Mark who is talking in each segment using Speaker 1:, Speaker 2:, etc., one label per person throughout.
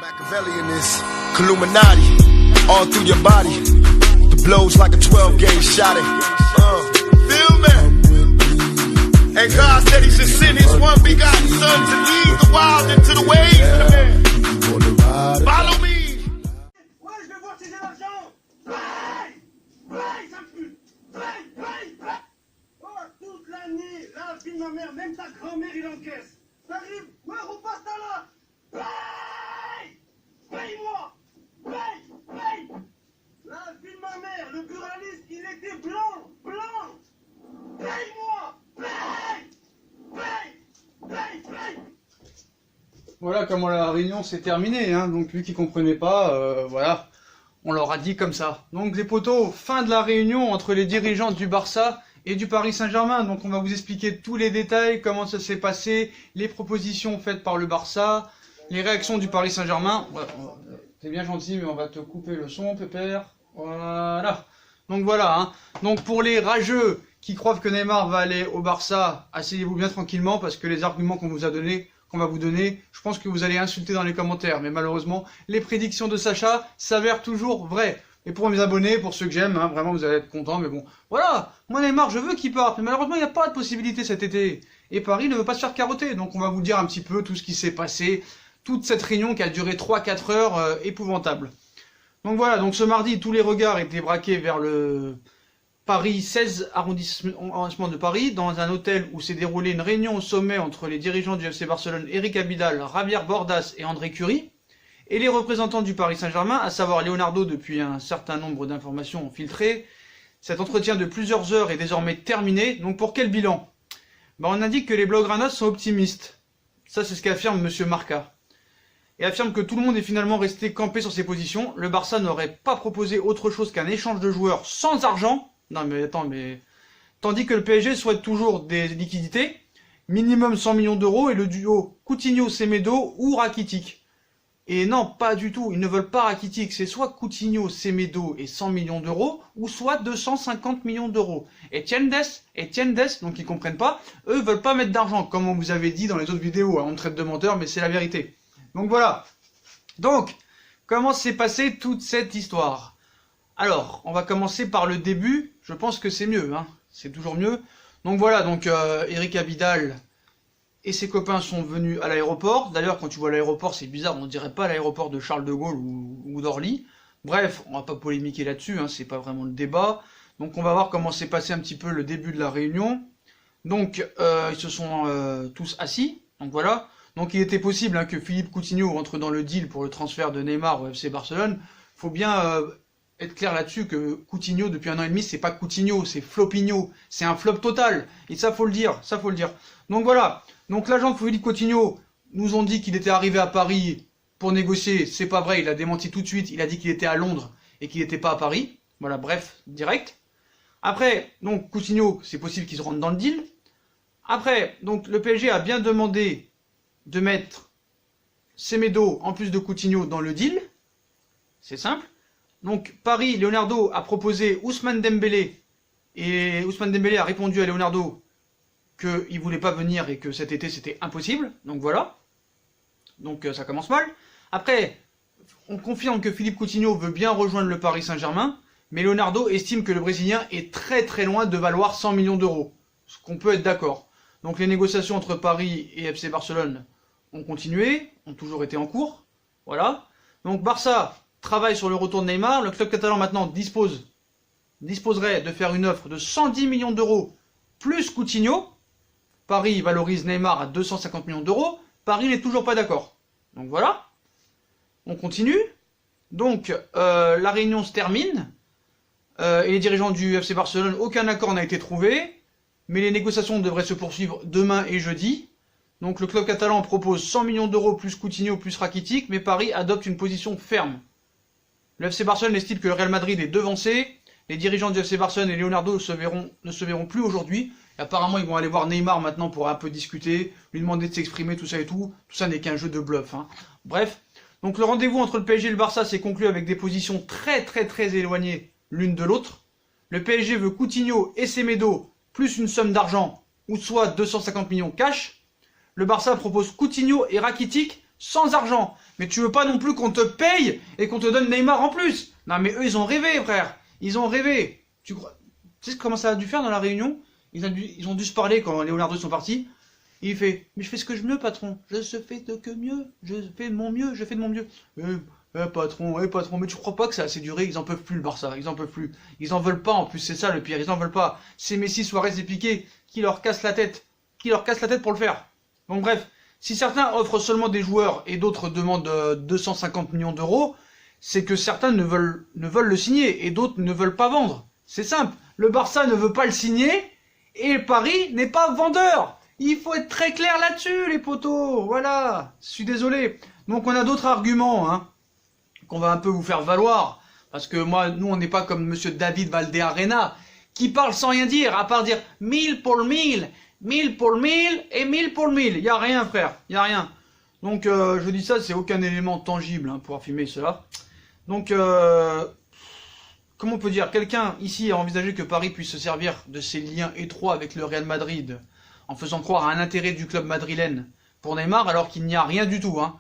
Speaker 1: Machiavelli in this Illuminati, all through your body. The blows like a 12-gauge shot. Feel me? And God said He should send His one begotten Son to lead the wild into the ways of the man. Follow me.
Speaker 2: Ouais, je vais voir si j'ai l'argent. Paye, paye, ça me pue. Paye, paye, paye. Oh, toute l'année, la vie de ma mère, même ta grand-mère, il encaisse. T'arrives, ouais, repasse ta là. Paye, paye-moi. Paye, paye. La vie de ma mère, le buraliste, il était blanc, blanc. Paye-moi. Paye, paye, paye, paye.
Speaker 3: Voilà comment la réunion s'est terminée, hein. Donc vu qu'ils comprenaient pas, voilà, on leur a dit comme ça. Donc les potos, fin de la réunion entre les dirigeants du Barça et du Paris Saint-Germain. Donc on va vous expliquer tous les détails, comment ça s'est passé, les propositions faites par le Barça, les réactions du Paris Saint-Germain. Voilà, t'es bien gentil, mais on va te couper le son, pépère. Voilà. Donc voilà, hein. Donc pour les rageux qui croient que Neymar va aller au Barça, asseyez-vous bien tranquillement parce que les arguments qu'on vous a donnés, qu'on va vous donner, je pense que vous allez insulter dans les commentaires, mais malheureusement, les prédictions de Sacha s'avèrent toujours vraies. Et pour mes abonnés, pour ceux que j'aime, hein, vraiment vous allez être contents, mais bon, voilà, moi Neymar, je veux qu'il parte, mais malheureusement, il n'y a pas de possibilité cet été. Et Paris ne veut pas se faire carotter, donc on va vous dire un petit peu tout ce qui s'est passé, toute cette réunion qui a duré 3-4 heures, épouvantable. Donc voilà, donc ce mardi, tous les regards étaient braqués vers le Paris 16 arrondissement de Paris, dans un hôtel où s'est déroulée une réunion au sommet entre les dirigeants du FC Barcelone, Eric Abidal, Javier Bordas et André Curie, et les représentants du Paris Saint-Germain, à savoir Leonardo depuis un certain nombre d'informations filtrées. Cet entretien de plusieurs heures est désormais terminé, donc pour quel bilan? On indique que les Blaugranas sont optimistes. Ça c'est ce qu'affirme Monsieur Marca. Et affirme que tout le monde est finalement resté campé sur ses positions. Le Barça n'aurait pas proposé autre chose qu'un échange de joueurs sans argent. Non mais attends, mais... Tandis que le PSG souhaite toujours des liquidités, minimum 100 millions d'euros et le duo Coutinho-Semedo ou Rakitic. Et non, pas du tout, ils ne veulent pas Rakitic, c'est soit Coutinho, Semedo et 100 millions d'euros, ou soit 250 millions d'euros. Et Tiendes, donc ils comprennent pas, eux veulent pas mettre d'argent, comme on vous avait dit dans les autres vidéos, hein, on me traite de menteur, mais c'est la vérité. Donc voilà. Donc, comment s'est passée toute cette histoire ? Alors, on va commencer par le début, je pense que c'est mieux, hein. C'est toujours mieux. Donc voilà, donc Eric Abidal et ses copains sont venus à l'aéroport. D'ailleurs, quand tu vois l'aéroport, c'est bizarre, on ne dirait pas l'aéroport de Charles de Gaulle ou d'Orly. Bref, on va pas polémiquer là-dessus, hein, c'est pas vraiment le débat. Donc on va voir comment s'est passé un petit peu le début de la réunion. Donc, ils se sont tous assis, donc voilà. Donc il était possible hein, que Philippe Coutinho entre dans le deal pour le transfert de Neymar au FC Barcelone. Faut bien... être clair là-dessus que Coutinho, depuis 1 an et demi, c'est pas Coutinho, c'est Flopinho. C'est un flop total. Et ça, faut le dire. Ça, faut le dire. Donc voilà. Donc l'agent de Philippe Coutinho nous ont dit qu'il était arrivé à Paris pour négocier. C'est pas vrai, il a démenti tout de suite. Il a dit qu'il était à Londres et qu'il n'était pas à Paris. Voilà, bref, direct. Après, donc Coutinho, c'est possible qu'il se rende dans le deal. Après, donc le PSG a bien demandé de mettre Semedo en plus de Coutinho dans le deal. C'est simple. Donc Paris, Leonardo a proposé Ousmane Dembélé, et Ousmane Dembélé a répondu à Leonardo qu'il ne voulait pas venir et que cet été c'était impossible, donc voilà. Donc ça commence mal. Après, on confirme que Philippe Coutinho veut bien rejoindre le Paris Saint-Germain, mais Leonardo estime que le Brésilien est très très loin de valoir 100 millions d'euros, ce qu'on peut être d'accord. Donc les négociations entre Paris et FC Barcelone ont continué, ont toujours été en cours, voilà. Donc Barça travaille sur le retour de Neymar, le club catalan maintenant disposerait de faire une offre de 110 millions d'euros plus Coutinho. Paris valorise Neymar à 250 millions d'euros, Paris n'est toujours pas d'accord. Donc voilà, on continue. Donc la réunion se termine, et les dirigeants du FC Barcelone, aucun accord n'a été trouvé, mais les négociations devraient se poursuivre demain et jeudi. Donc le club catalan propose 100 millions d'euros plus Coutinho plus Rakitic, mais Paris adopte une position ferme. Le FC Barcelone estime que le Real Madrid est devancé. Les dirigeants du FC Barcelone et Leonardo ne se verront plus aujourd'hui. Apparemment, ils vont aller voir Neymar maintenant pour un peu discuter, lui demander de s'exprimer, tout ça et tout. Tout ça n'est qu'un jeu de bluff, hein. Bref, donc le rendez-vous entre le PSG et le Barça s'est conclu avec des positions très éloignées l'une de l'autre. Le PSG veut Coutinho et Semedo plus une somme d'argent, ou soit 250 millions cash. Le Barça propose Coutinho et Rakitic sans argent. Mais tu veux pas non plus qu'on te paye et qu'on te donne Neymar en plus. Non mais eux ils ont rêvé frère, ils ont rêvé. Tu sais comment ça a dû faire dans la réunion? Ils ont dû se parler quand Leonardo sont partis. Et il fait, mais je fais ce que je veux patron, je fais de que mieux, je fais de mon mieux, je fais de mon mieux. Patron, mais tu crois pas que ça a assez duré? Ils en peuvent plus le Barça, ils en peuvent plus. Ils en veulent pas en plus, c'est ça le pire, ils en veulent pas. C'est Messi, Suarez et Piqué qui leur cassent la tête, pour le faire. Donc bref, si certains offrent seulement des joueurs et d'autres demandent 250 millions d'euros, c'est que certains ne veulent le signer et d'autres ne veulent pas vendre. C'est simple, le Barça ne veut pas le signer et Paris n'est pas vendeur. Il faut être très clair là-dessus, les potos. Voilà, je suis désolé. Donc on a d'autres arguments, hein, qu'on va un peu vous faire valoir. Parce que nous, on n'est pas comme monsieur David Valdearena, qui parle sans rien dire, à part dire 1000 pour le 1000, 1000 pour le 1000 et 1000 pour le 1000. Il n'y a rien, frère, il n'y a rien. Donc je dis ça, c'est aucun élément tangible hein, pour affirmer cela. Donc, comment on peut dire, quelqu'un ici a envisagé que Paris puisse se servir de ses liens étroits avec le Real Madrid, en faisant croire à un intérêt du club madrilène pour Neymar, alors qu'il n'y a rien du tout, hein.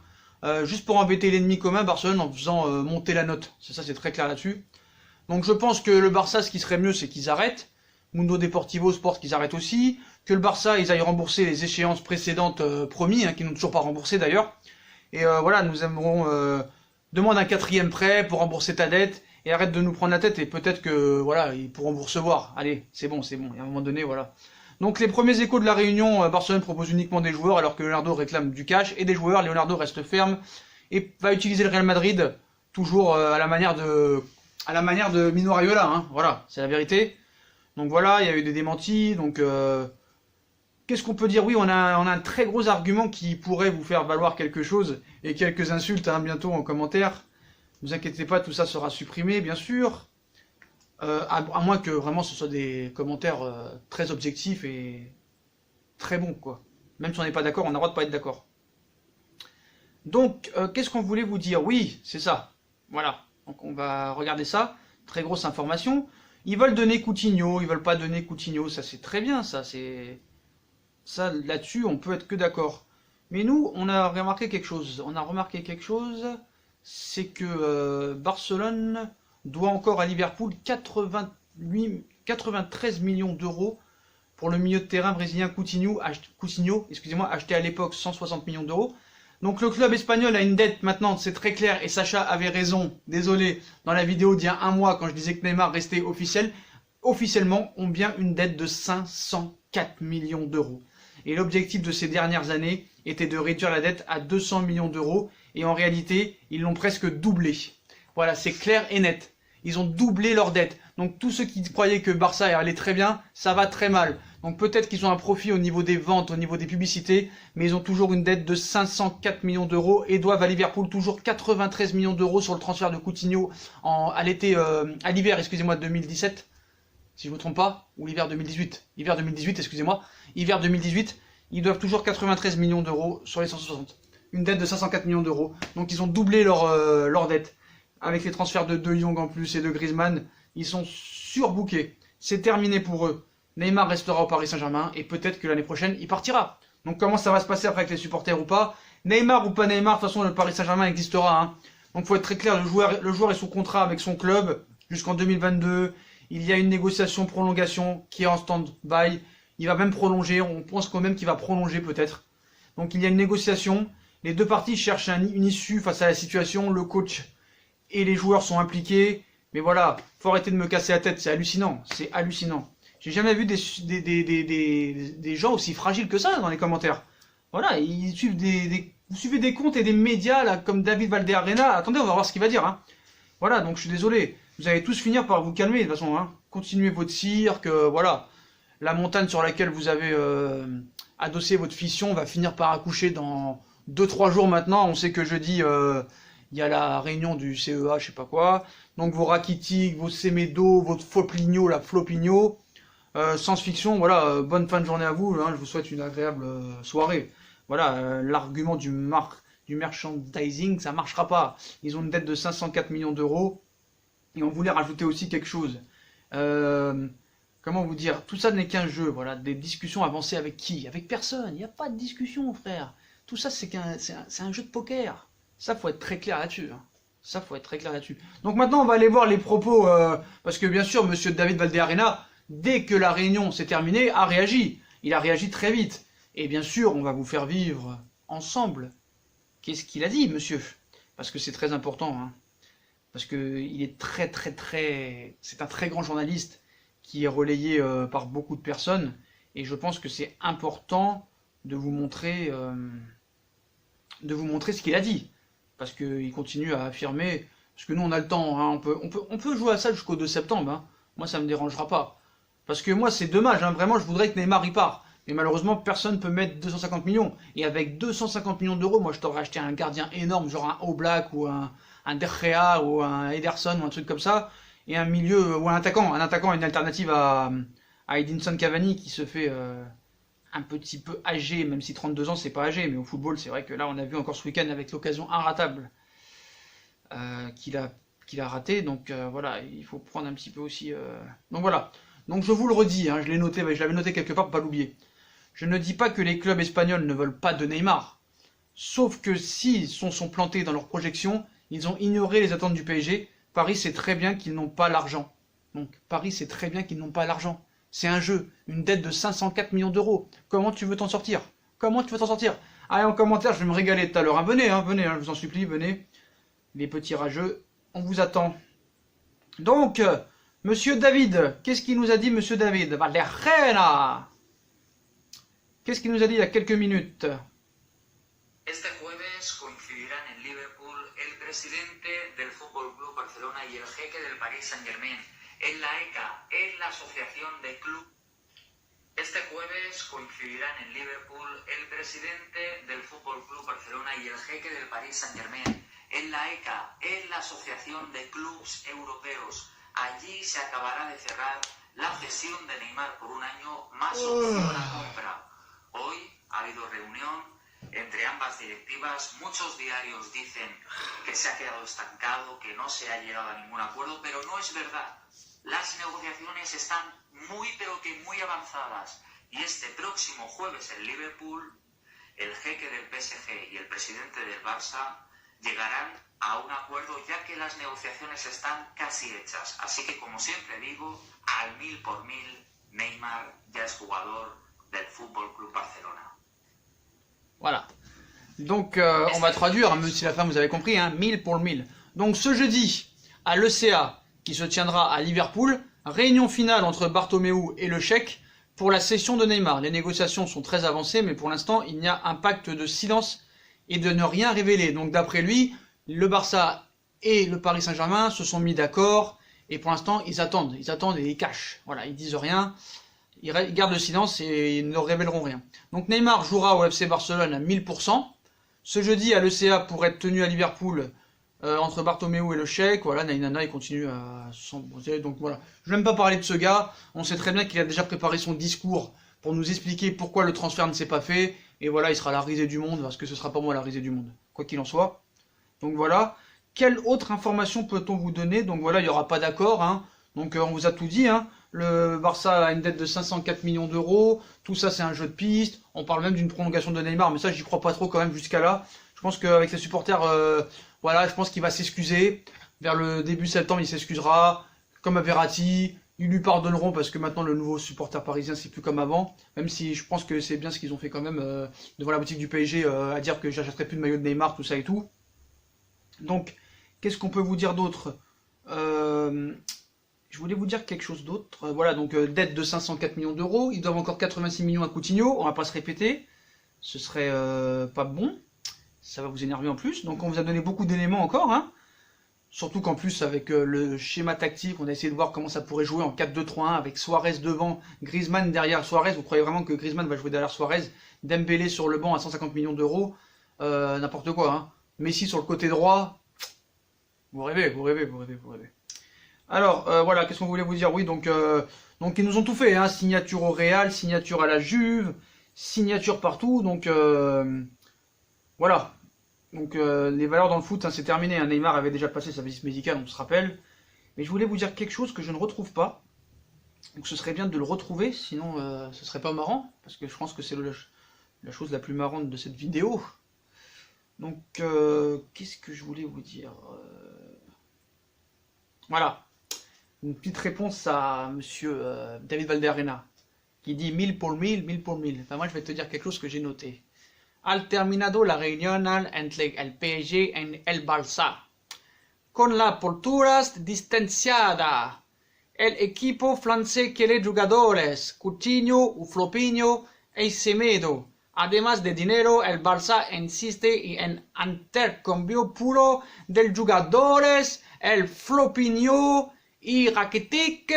Speaker 3: Juste pour embêter l'ennemi commun, Barcelone, en faisant monter la note. Ça, c'est très clair là-dessus. Donc je pense que le Barça, ce qui serait mieux, c'est qu'ils arrêtent. Mundo Deportivo Sport, qu'ils arrêtent aussi. Que le Barça, ils aillent rembourser les échéances précédentes promis, hein, qui n'ont toujours pas remboursé d'ailleurs. Et voilà, nous aimerons... demande un 4e prêt pour rembourser ta dette, et arrête de nous prendre la tête, et peut-être que, voilà, ils pourront vous recevoir. Allez, c'est bon, et à un moment donné, voilà. Donc les premiers échos de la réunion, Barcelone propose uniquement des joueurs alors que Leonardo réclame du cash et des joueurs. Leonardo reste ferme et va utiliser le Real Madrid toujours à la manière de Mino Raiola, hein. Voilà, c'est la vérité. Donc voilà, il y a eu des démentis. Donc qu'est-ce qu'on peut dire? Oui, on a un très gros argument qui pourrait vous faire valoir quelque chose et quelques insultes hein, bientôt en commentaire. Ne vous inquiétez pas, tout ça sera supprimé bien sûr. À moins que vraiment ce soit des commentaires très objectifs et très bons, quoi. Même si on n'est pas d'accord, on a le droit de pas être d'accord. Donc, qu'est-ce qu'on voulait vous dire? Oui, c'est ça. Voilà. Donc on va regarder ça. Très grosse information. Ils veulent donner Coutinho, ils veulent pas donner Coutinho. Ça c'est très bien, ça. Ça, là-dessus, on peut être que d'accord. Mais nous, on a remarqué quelque chose. C'est que Barcelone doit encore à Liverpool 93 millions d'euros pour le milieu de terrain brésilien Coutinho, acheté à l'époque 160 millions d'euros. Donc le club espagnol a une dette maintenant, c'est très clair, et Sacha avait raison, désolé, dans la vidéo d'il y a un mois quand je disais que Neymar restait officiellement ont bien une dette de 504 millions d'euros. Et l'objectif de ces dernières années était de réduire la dette à 200 millions d'euros, et en réalité, ils l'ont presque doublé. Voilà, c'est clair et net. Ils ont doublé leur dette. Donc tous ceux qui croyaient que Barça allait très bien, ça va très mal. Donc peut-être qu'ils ont un profit au niveau des ventes, au niveau des publicités, mais ils ont toujours une dette de 504 millions d'euros et doivent à Liverpool toujours 93 millions d'euros sur le transfert de Coutinho à l'hiver, 2017, si je ne me trompe pas, ou l'hiver 2018. Hiver 2018, excusez-moi. Hiver 2018, ils doivent toujours 93 millions d'euros sur les 160. Une dette de 504 millions d'euros. Donc ils ont doublé leur dette. Avec les transferts de De Jong en plus et de Griezmann, ils sont surbookés. C'est terminé pour eux. Neymar restera au Paris Saint-Germain et peut-être que l'année prochaine, il partira. Donc comment ça va se passer après avec les supporters ou pas? Neymar ou pas Neymar, de toute façon le Paris Saint-Germain existera. Hein. Donc il faut être très clair, le joueur est sous contrat avec son club jusqu'en 2022. Il y a une négociation prolongation qui est en stand-by. Il va même prolonger, on pense quand même qu'il va prolonger peut-être. Donc il y a une négociation. Les deux parties cherchent une issue face à la situation. Le coach et les joueurs sont impliqués. Mais voilà, faut arrêter de me casser la tête, c'est hallucinant. C'est hallucinant. J'ai jamais vu des gens aussi fragiles que ça dans les commentaires. Voilà, ils suivent vous suivez des comptes et des médias là, comme David Valdearena. Attendez, on va voir ce qu'il va dire. Hein. Voilà, donc je suis désolé. Vous allez tous finir par vous calmer de toute façon. Hein. Continuez votre cirque, voilà. La montagne sur laquelle vous avez adossé votre fission va finir par accoucher dans 2-3 jours maintenant. On sait que jeudi, il y a la réunion du CEA, je sais pas quoi. Donc vos Rakitic, vos Semedo, votre Flopinho, la Flopinho. Science-fiction, voilà, bonne fin de journée à vous. Hein, je vous souhaite une agréable soirée. Voilà, l'argument du merchandising, ça marchera pas. Ils ont une dette de 504 millions d'euros. Et on voulait rajouter aussi quelque chose. Comment vous dire? Tout ça n'est qu'un jeu, voilà. Des discussions avancées avec qui? Avec personne. Il n'y a pas de discussion, frère. Tout ça, c'est un jeu de poker. Ça, faut être très clair là-dessus. Hein. Ça, faut être très clair là-dessus. Donc maintenant, on va aller voir les propos, parce que bien sûr, monsieur David Valdearena, dès que la réunion s'est terminée, a réagi. Il a réagi très vite. Et bien sûr, on va vous faire vivre ensemble. Qu'est-ce qu'il a dit, monsieur? Parce que c'est très important. Hein. Parce qu'il est c'est un très grand journaliste qui est relayé par beaucoup de personnes. Et je pense que c'est important de vous montrer ce qu'il a dit. Parce qu'il continue à affirmer, parce que nous on a le temps, hein, on peut jouer à ça jusqu'au 2 septembre, hein. Moi ça me dérangera pas. Parce que moi c'est dommage, hein, vraiment je voudrais que Neymar y part. Mais malheureusement personne ne peut mettre 250 millions. Et avec 250 millions d'euros, moi je t'aurais acheté un gardien énorme, genre un Oblak ou un De Gea ou un Ederson ou un truc comme ça. Et un milieu, ou un attaquant, une alternative à Edinson Cavani qui se fait un petit peu âgé, même si 32 ans c'est pas âgé, mais au football c'est vrai que là on a vu encore ce week-end avec l'occasion inratable qu'il a raté, donc voilà, il faut prendre un petit peu aussi... Donc voilà, donc je vous le redis, hein, je l'avais noté quelque part pour pas l'oublier. Je ne dis pas que les clubs espagnols ne veulent pas de Neymar, sauf que s'ils sont plantés dans leurs projections, ils ont ignoré les attentes du PSG. Paris sait très bien qu'ils n'ont pas l'argent. Donc Paris sait très bien qu'ils n'ont pas l'argent. C'est un jeu, une dette de 504 millions d'euros. Comment tu veux t'en sortir? Comment tu veux t'en sortir? Allez, en commentaire, je vais me régaler tout à l'heure. Hein, venez, je vous en supplie, venez. Les petits rageux, on vous attend. Donc, monsieur David, qu'est-ce qu'il nous a dit, monsieur David Valdearena? Qu'est-ce qu'il nous a dit il y a quelques minutes?
Speaker 4: Este jueves coincidirán en Liverpool el presidente del Fútbol Club Barcelona y el jeque del Paris Saint-Germain. En la ECA, en la Asociación de Club. Este jueves coincidirán en Liverpool el presidente del Fútbol Club Barcelona y el jeque del Paris Saint-Germain. En la ECA, en la Asociación de Clubs Europeos. Allí se acabará de cerrar la cesión de Neymar por un año más opción a compra. Hoy ha habido reunión entre ambas directivas. Muchos diarios dicen que se ha quedado estancado, que no se ha llegado a ningún acuerdo, pero no es verdad. Las negociaciones están muy pero que muy avanzadas y este próximo jueves en Liverpool el jeque del PSG y el presidente del Barça llegarán a un acuerdo ya que las negociaciones están casi hechas. Así que como siempre digo, al 1000 por 1000 Neymar ya es jugador del Fútbol Club Barcelona.
Speaker 3: Voilà. Donc on va traduire, même si la fin vous avez compris, hein, 1000 pour le 1000. Donc ce jeudi à l'ECA qui se tiendra à Liverpool, réunion finale entre Bartomeu et le Cheikh pour la cession de Neymar. Les négociations sont très avancées, mais pour l'instant, il y a un pacte de silence et de ne rien révéler. Donc d'après lui, le Barça et le Paris Saint-Germain se sont mis d'accord, et pour l'instant, ils attendent et ils cachent. Voilà, ils disent rien, ils gardent le silence et ils ne révéleront rien. Donc Neymar jouera au FC Barcelone à 1000%. Ce jeudi à l'ECA pour être tenu à Liverpool entre Bartomeu et le Cheikh. Voilà, Nainana il continue à s'embrouiller. Donc voilà, je ne vais même pas parler de ce gars. On sait très bien qu'il a déjà préparé son discours pour nous expliquer pourquoi le transfert ne s'est pas fait. Et voilà, il sera la risée du monde, parce que ce sera pas moi la risée du monde, quoi qu'il en soit. Donc voilà. Quelle autre information peut-on vous donner? Donc voilà, il n'y aura pas d'accord, hein. Donc on vous a tout dit, hein. Le Barça a une dette de 504 millions d'euros, tout ça c'est un jeu de piste, on parle même d'une prolongation de Neymar, mais ça j'y crois pas trop quand même jusqu'à là. Je pense qu'avec ses supporters, voilà, je pense qu'il va s'excuser, vers le début septembre il s'excusera, comme à Verratti, ils lui pardonneront parce que maintenant le nouveau supporter parisien c'est plus comme avant, même si je pense que c'est bien ce qu'ils ont fait quand même devant la boutique du PSG, à dire que j'achèterai plus de maillot de Neymar, tout ça et tout. Donc, qu'est-ce qu'on peut vous dire d'autre? Je voulais vous dire quelque chose d'autre. Voilà, donc dette de 504 millions d'euros. Ils doivent encore 86 millions à Coutinho. On va pas se répéter. Ce serait pas bon. Ça va vous énerver en plus. Donc on vous a donné beaucoup d'éléments encore. Hein. Surtout qu'en plus, avec le schéma tactique, on a essayé de voir comment ça pourrait jouer en 4-2-3-1 avec Suarez devant, Griezmann derrière Suarez. Vous croyez vraiment que Griezmann va jouer derrière Suarez? Dembélé sur le banc à 150 millions d'euros. N'importe quoi. Hein. Messi sur le côté droit. Vous rêvez. Alors, voilà, qu'est-ce qu'on voulait vous dire? Oui, donc ils nous ont tout fait, hein, signature au Real, signature à la Juve, signature partout, donc voilà. Donc les valeurs dans le foot, hein, c'est terminé, hein. Neymar avait déjà passé sa visite médicale, on se rappelle. Mais je voulais vous dire quelque chose que je ne retrouve pas, donc ce serait bien de le retrouver, sinon ce serait pas marrant, parce que je pense que c'est la chose la plus marrante de cette vidéo. Donc, qu'est-ce que je voulais vous dire? Voilà. Une petite réponse à monsieur David Valderrena, qui dit 1000 pour 1000, 1000 pour 1000. Enfin, moi, je vais te dire quelque chose que j'ai noté. Al terminado la reunión entre el PSG y el Barça, con la posturas distanciada. El equipo francés quiere jugadores, Coutinho, Flopinho y Semedo. Además de dinero, el Barça insiste en intercambio puro de jugadores, el Flopinho y Rakitic,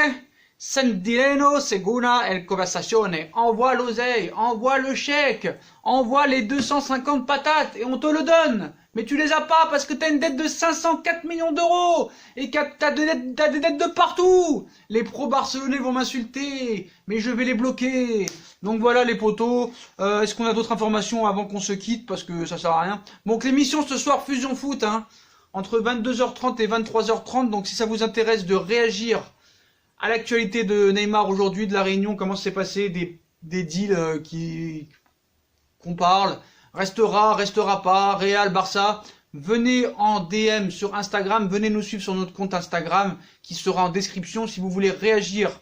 Speaker 3: sans dinero según el conversazione. Envoie l'oseille, envoie le chèque, envoie les 250 patates et on te le donne. Mais tu les as pas parce que tu as une dette de 504 millions d'euros et que tu as des dettes de partout. Les pros barcelonais vont m'insulter, mais je vais les bloquer. Donc voilà les potos. Est-ce qu'on a d'autres informations avant qu'on se quitte parce que ça sert à rien? Donc l'émission ce soir Fusion Foot, hein, entre 22h30 et 23h30. Donc si ça vous intéresse de réagir à l'actualité de Neymar aujourd'hui, de la Réunion, comment s'est passé, des deals qu'on parle. Restera pas, Real, Barça, venez en DM sur Instagram, venez nous suivre sur notre compte Instagram qui sera en description si vous voulez réagir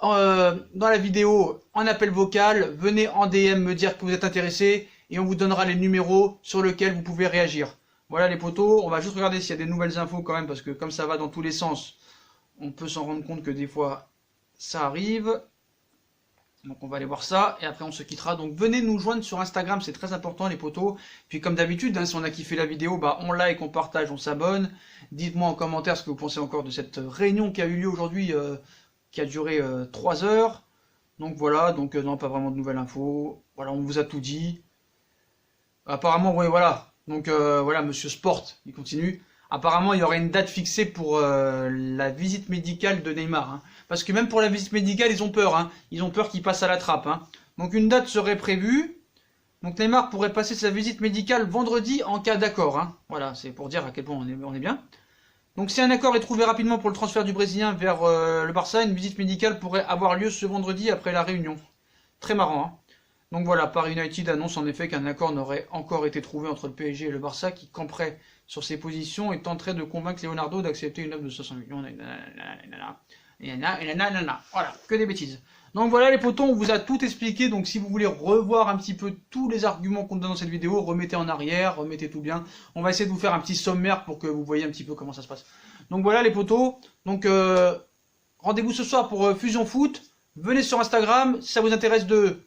Speaker 3: dans la vidéo en appel vocal, venez en DM me dire que vous êtes intéressé et on vous donnera les numéros sur lesquels vous pouvez réagir. Voilà les potos, on va juste regarder s'il y a des nouvelles infos quand même parce que comme ça va dans tous les sens, on peut s'en rendre compte que des fois ça arrive. Donc on va aller voir ça et après on se quittera. Donc venez nous joindre sur Instagram, c'est très important les potos. Puis comme d'habitude, hein, si on a kiffé la vidéo, bah on like, on partage, on s'abonne. Dites-moi en commentaire ce que vous pensez encore de cette réunion qui a eu lieu aujourd'hui, qui a duré 3 heures. Donc voilà, donc non, pas vraiment de nouvelles infos. Voilà, on vous a tout dit. Apparemment, oui, voilà. Donc voilà, monsieur Sport, il continue. Apparemment, il y aurait une date fixée pour la visite médicale de Neymar. Hein. Parce que même pour la visite médicale, ils ont peur. Hein. Ils ont peur qu'il passe à la trappe. Hein. Donc une date serait prévue. Donc Neymar pourrait passer sa visite médicale vendredi en cas d'accord. Hein. Voilà, c'est pour dire à quel point on est bien. Donc si un accord est trouvé rapidement pour le transfert du Brésilien vers le Barça, une visite médicale pourrait avoir lieu ce vendredi après la réunion. Très marrant. Hein. Donc voilà, Paris United annonce en effet qu'un accord n'aurait encore été trouvé entre le PSG et le Barça qui camperait sur ses positions et tenterait de convaincre Leonardo d'accepter une offre de 500 millions. Voilà, que des bêtises. Donc voilà les potos, on vous a tout expliqué. Donc si vous voulez revoir un petit peu tous les arguments qu'on donne dans cette vidéo, remettez en arrière, remettez tout bien. On va essayer de vous faire un petit sommaire pour que vous voyez un petit peu comment ça se passe. Donc voilà les potos. Donc rendez-vous ce soir pour Fusion Foot. Venez sur Instagram si ça vous intéresse de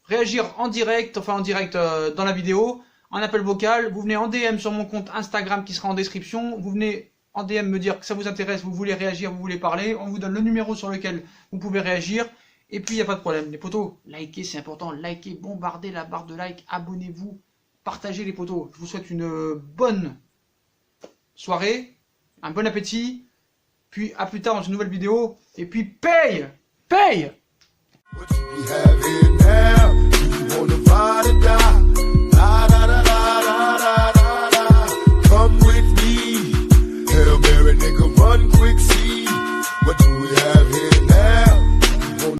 Speaker 3: réagir en direct, dans la vidéo, en appel vocal. Vous venez en DM sur mon compte Instagram qui sera en description. Vous venez en DM me dire que ça vous intéresse, vous voulez réagir, vous voulez parler. On vous donne le numéro sur lequel vous pouvez réagir. Et puis il n'y a pas de problème. Les potos, likez, c'est important. Likez, bombardez la barre de like, abonnez-vous, partagez les potos. Je vous souhaite une bonne soirée, un bon appétit. Puis à plus tard dans une nouvelle vidéo. Et puis paye.
Speaker 1: What you be having now? Do you wanna ride or die?